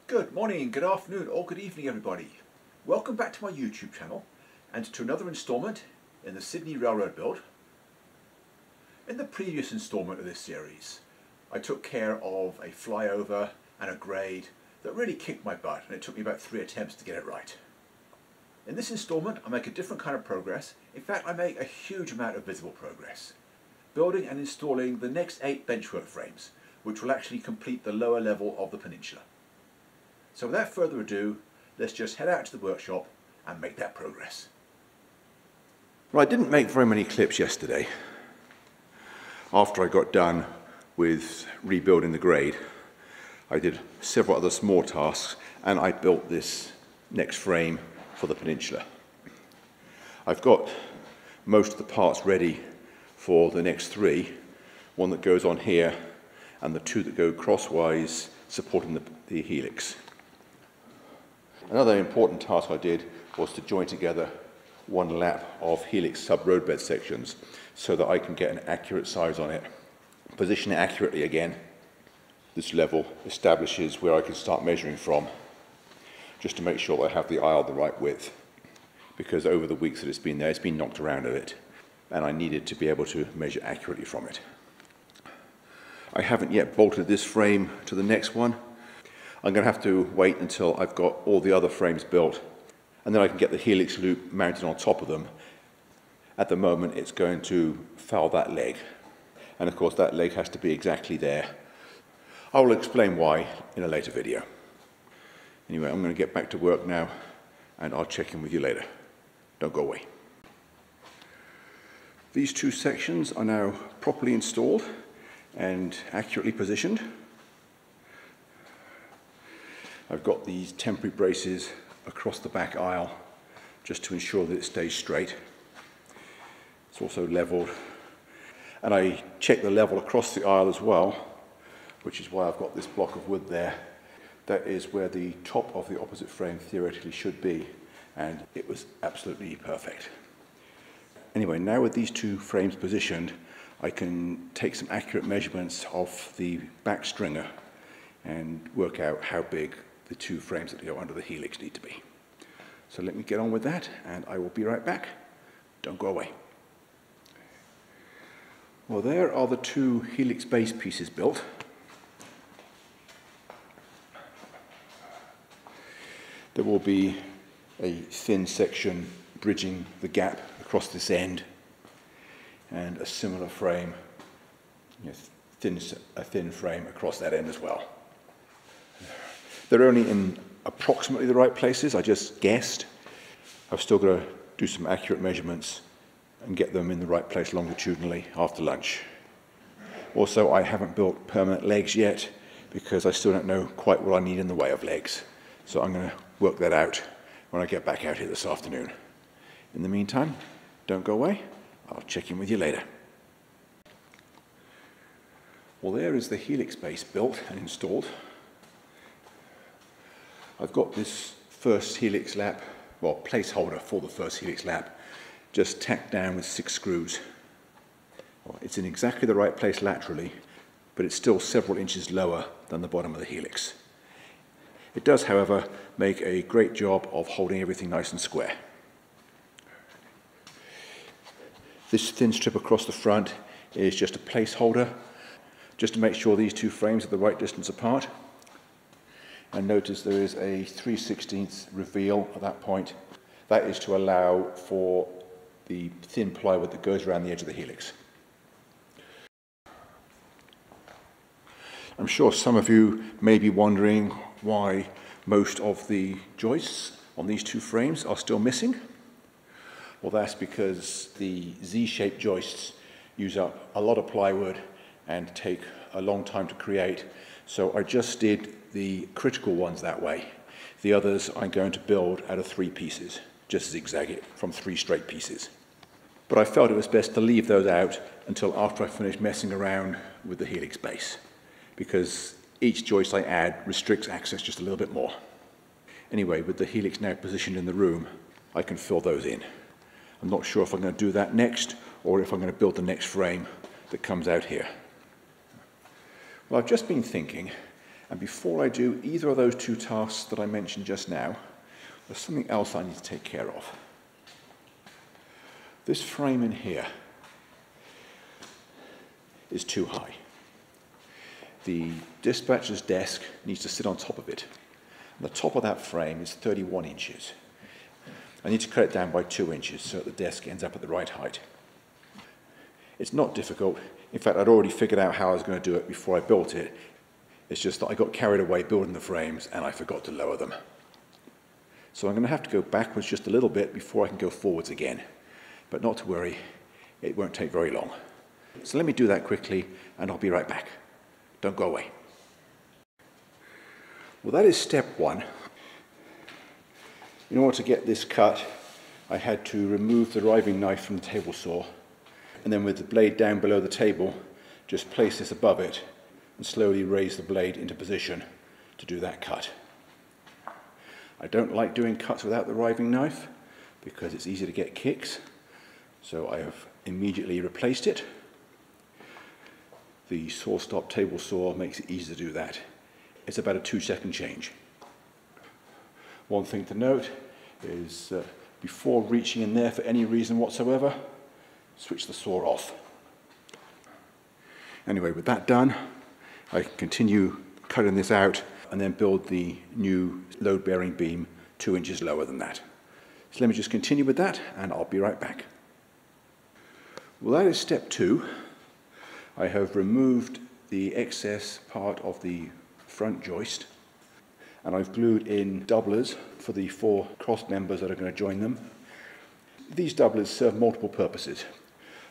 Good morning, good afternoon, or good evening, everybody. Welcome back to my YouTube channel and to another instalment in the Sydney Railroad build. In the previous instalment of this series, I took care of a flyover and a grade that really kicked my butt, and it took me about 3 attempts to get it right. In this instalment, I make a different kind of progress. In fact, I make a huge amount of visible progress, building and installing the next 8 benchwork frames, which will actually complete the lower level of the peninsula. So without further ado, let's just head out to the workshop and make that progress. Well, I didn't make very many clips yesterday. After I got done with rebuilding the grade, I did several other small tasks and I built this next frame for the peninsula. I've got most of the parts ready for the next 3, one that goes on here and the 2 that go crosswise supporting the helix. Another important task I did was to join together one lap of helix sub-roadbed sections so that I can get an accurate size on it. Position it accurately again. This level establishes where I can start measuring from, just to make sure that I have the aisle the right width, because over the weeks that it's been there, it's been knocked around a bit, and I needed to be able to measure accurately from it. I haven't yet bolted this frame to the next one. I'm going to have to wait until I've got all the other frames built, and then I can get the helix loop mounted on top of them. At the moment, it's going to foul that leg, and of course that leg has to be exactly there. I will explain why in a later video. Anyway, I'm going to get back to work now, and I'll check in with you later. Don't go away. These 2 sections are now properly installed and accurately positioned. I've got these temporary braces across the back aisle just to ensure that it stays straight. It's also leveled, and I check the level across the aisle as well, which is why I've got this block of wood there. That is where the top of the opposite frame theoretically should be, and it was absolutely perfect. Anyway, now with these 2 frames positioned, I can take some accurate measurements of the back stringer and work out how big the 2 frames that go under the helix need to be. So let me get on with that, and I will be right back. Don't go away. Well, there are the 2 helix base pieces built. There will be a thin section bridging the gap across this end, and a similar frame, a thin frame across that end as well. They're only in approximately the right places. I just guessed. I've still got to do some accurate measurements and get them in the right place longitudinally after lunch. Also, I haven't built permanent legs yet because I still don't know quite what I need in the way of legs. So I'm going to work that out when I get back out here this afternoon. In the meantime, don't go away. I'll check in with you later. Well, there is the helix base built and installed. I've got this first helix lap, well, placeholder for the first helix lap, just tacked down with 6 screws. Well, it's in exactly the right place laterally, but it's still several inches lower than the bottom of the helix. It does, however, make a great job of holding everything nice and square. This thin strip across the front is just a placeholder, just to make sure these 2 frames are the right distance apart. And notice there is a 3/16 reveal at that point. That is to allow for the thin plywood that goes around the edge of the helix. I'm sure some of you may be wondering why most of the joists on these 2 frames are still missing. Well, that's because the Z-shaped joists use up a lot of plywood and take a long time to create. So I just did the critical ones that way. The others I'm going to build out of 3 pieces, just zigzag it from 3 straight pieces. But I felt it was best to leave those out until after I finish messing around with the helix base, because each joist I add restricts access just a little bit more. Anyway, with the helix now positioned in the room, I can fill those in. I'm not sure if I'm going to do that next or if I'm going to build the next frame that comes out here. Well, I've just been thinking, And before I do either of those two tasks that I mentioned just now, there's something else I need to take care of. This frame in here is too high. The dispatcher's desk needs to sit on top of it. And the top of that frame is 31 inches. I need to cut it down by 2 inches so that the desk ends up at the right height. It's not difficult. In fact, I'd already figured out how I was going to do it before I built it. It's just that I got carried away building the frames and I forgot to lower them. So I'm going to have to go backwards just a little bit before I can go forwards again. But not to worry, it won't take very long. So let me do that quickly and I'll be right back. Don't go away. Well, that is step one. In order to get this cut, I had to remove the riving knife from the table saw, and then with the blade down below the table, just place this above it and slowly raise the blade into position to do that cut. I don't like doing cuts without the riving knife because it's easy to get kicks, so I have immediately replaced it. The saw stop table saw makes it easy to do that. It's about a 2-second change. One thing to note is before reaching in there for any reason whatsoever, switch the saw off. Anyway, with that done, I can continue cutting this out and then build the new load-bearing beam 2 inches lower than that. So let me just continue with that and I'll be right back. Well, that is step 2. I have removed the excess part of the front joist and I've glued in doublers for the 4 cross members that are going to join them. These doublers serve multiple purposes.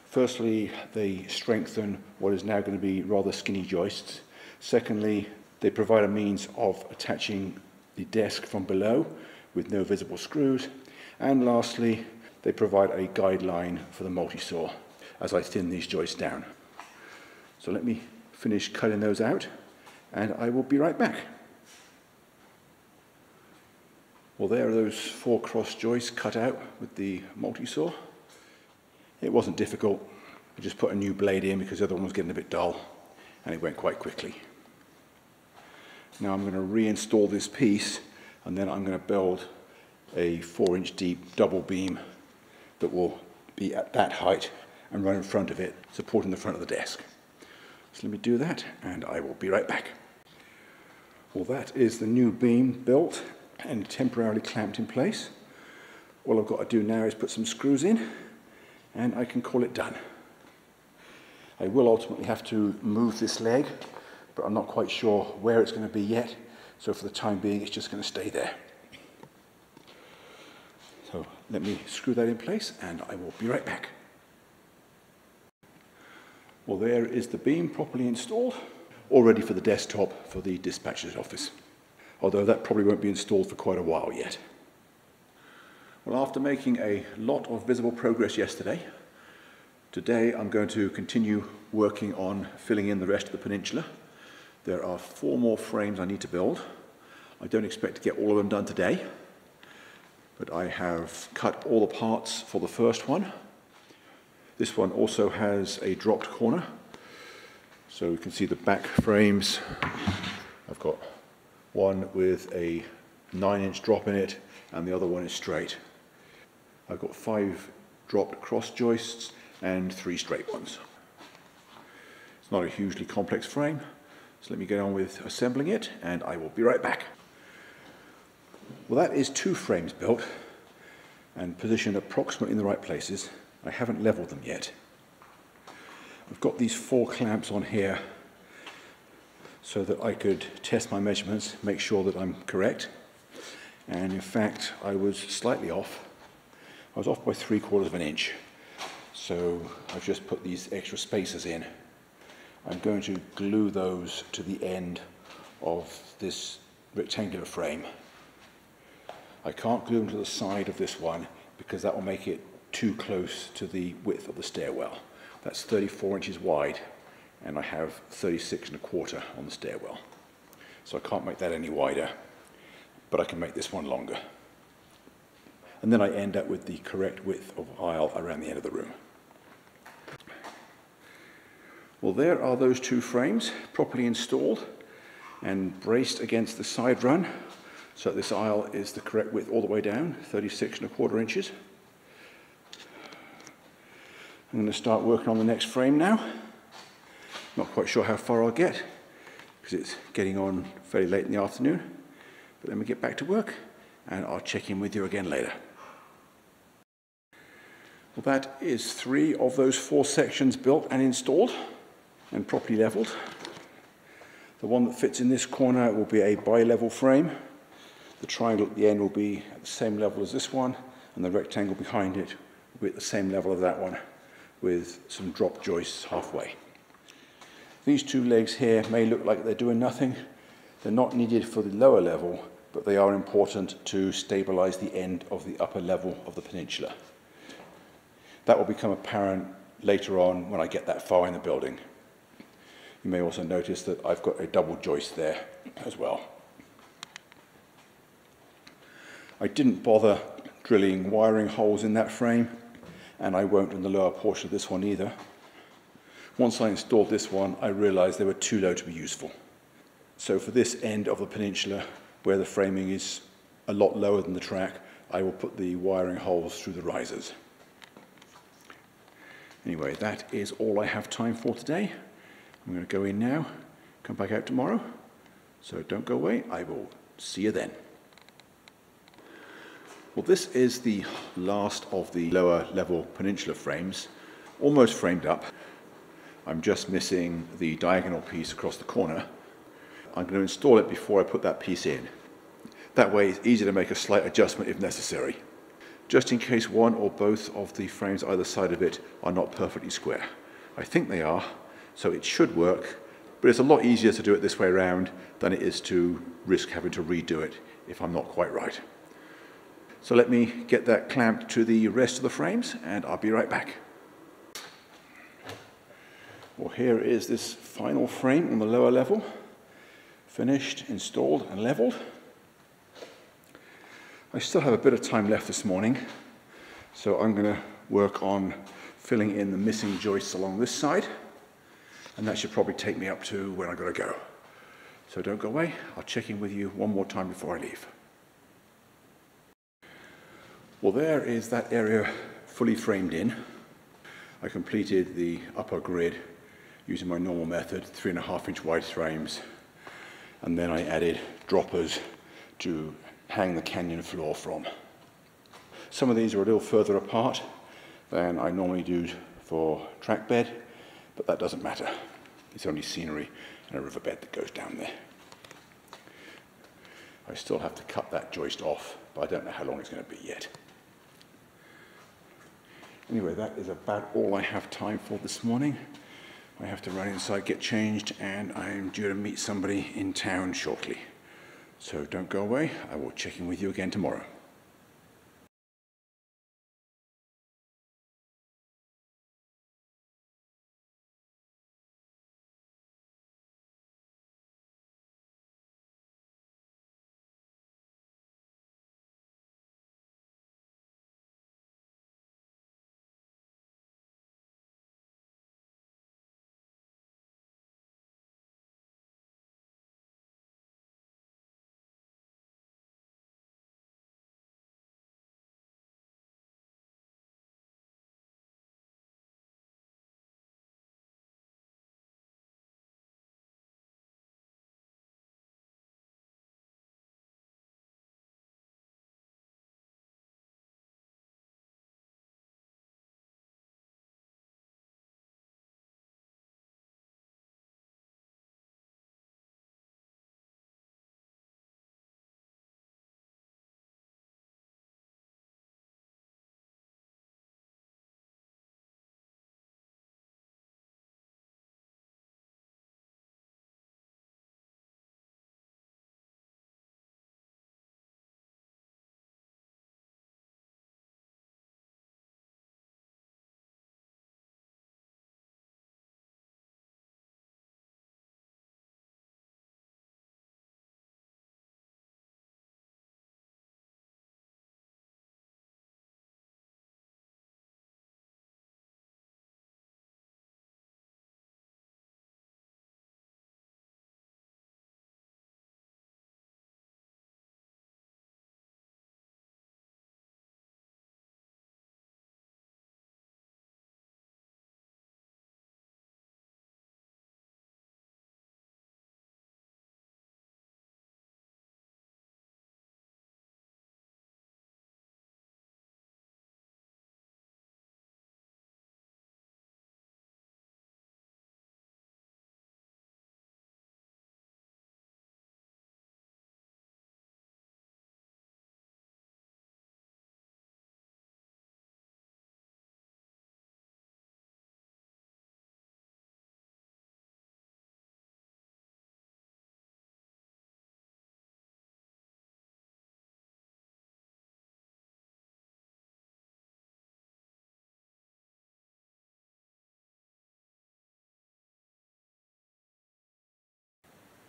Firstly, they strengthen what is now going to be rather skinny joists. Secondly, they provide a means of attaching the desk from below with no visible screws. And lastly, they provide a guideline for the multi-saw as I thin these joists down. So let me finish cutting those out and I will be right back. Well, there are those 4 cross joists cut out with the multi-saw. It wasn't difficult. I just put a new blade in because the other one was getting a bit dull and it went quite quickly. Now I'm going to reinstall this piece and then I'm going to build a 4-inch deep double beam that will be at that height and run in front of it, supporting the front of the desk. So let me do that and I will be right back. Well, that is the new beam built and temporarily clamped in place. All I've got to do now is put some screws in and I can call it done. I will ultimately have to move this leg, but I'm not quite sure where it's going to be yet, so for the time being it's just going to stay there. So let me screw that in place and I will be right back. Well, there is the beam properly installed, all ready for the desktop for the dispatcher's office, although that probably won't be installed for quite a while yet. Well, after making a lot of visible progress yesterday, today I'm going to continue working on filling in the rest of the peninsula. There are 4 more frames I need to build. I don't expect to get all of them done today, but I have cut all the parts for the first one. This one also has a dropped corner, so you can see the back frames. I've got one with a 9-inch drop in it and the other one is straight. I've got 5 dropped cross joists and 3 straight ones. It's not a hugely complex frame, so let me get on with assembling it and I will be right back. Well, that is 2 frames built and positioned approximately in the right places. I haven't leveled them yet. I've got these 4 clamps on here so that I could test my measurements, make sure that I'm correct. And in fact, I was slightly off. I was off by 3/4 of an inch. So I've just put these extra spacers in. I'm going to glue those to the end of this rectangular frame. I can't glue them to the side of this one because that will make it too close to the width of the stairwell. That's 34 inches wide and I have 36¼ on the stairwell. So I can't make that any wider, but I can make this one longer. And then I end up with the correct width of aisle around the end of the room. Well, there are those 2 frames properly installed. and braced against the side run, so this aisle is the correct width all the way down, 36¼ inches. I'm going to start working on the next frame now. Not quite sure how far I'll get, because it's getting on fairly late in the afternoon. But let me get back to work, and I'll check in with you again later. Well, that is 3 of those 4 sections built and installed and properly leveled. The one that fits in this corner will be a bi-level frame. The triangle at the end will be at the same level as this one, and the rectangle behind it will be at the same level as that one, with some drop joists halfway. These 2 legs here may look like they're doing nothing. They're not needed for the lower level, but they are important to stabilize the end of the upper level of the peninsula. That will become apparent later on when I get that far in the building. You may also notice that I've got a double joist there as well. I didn't bother drilling wiring holes in that frame, and I won't in the lower portion of this one either. Once I installed this one, I realized they were too low to be useful. So for this end of the peninsula, where the framing is a lot lower than the track, I will put the wiring holes through the risers. Anyway, that is all I have time for today. I'm going to go in now, come back out tomorrow. So don't go away, I will see you then. Well, this is the last of the lower level peninsula frames, almost framed up. I'm just missing the diagonal piece across the corner. I'm going to install it before I put that piece in. That way it's easy to make a slight adjustment if necessary, just in case one or both of the frames either side of it are not perfectly square. I think they are, so it should work, but it's a lot easier to do it this way around than it is to risk having to redo it if I'm not quite right. So let me get that clamped to the rest of the frames and I'll be right back. Well, here is this final frame on the lower level, finished, installed and leveled. I still have a bit of time left this morning, so I'm going to work on filling in the missing joists along this side, and that should probably take me up to where I've got to go. So don't go away, I'll check in with you one more time before I leave. Well, there is that area fully framed in. I completed the upper grid using my normal method, 3.5-inch wide frames, and then I added droppers to hang the canyon floor from. Some of these are a little further apart than I normally do for track bed, but that doesn't matter. It's only scenery and a riverbed that goes down there. I still have to cut that joist off, but I don't know how long it's going to be yet. Anyway, that is about all I have time for this morning. I have to run inside, get changed, and I'm due to meet somebody in town shortly. So don't go away, I will check in with you again tomorrow.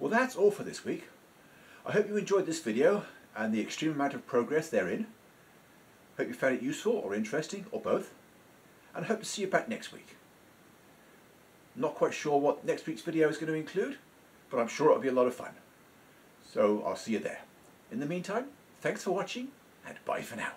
Well, that's all for this week. I hope you enjoyed this video and the extreme amount of progress therein. Hope you found it useful or interesting, or both, and I hope to see you back next week. Not quite sure what next week's video is going to include, but I'm sure it'll be a lot of fun. So I'll see you there. In the meantime, thanks for watching, and bye for now.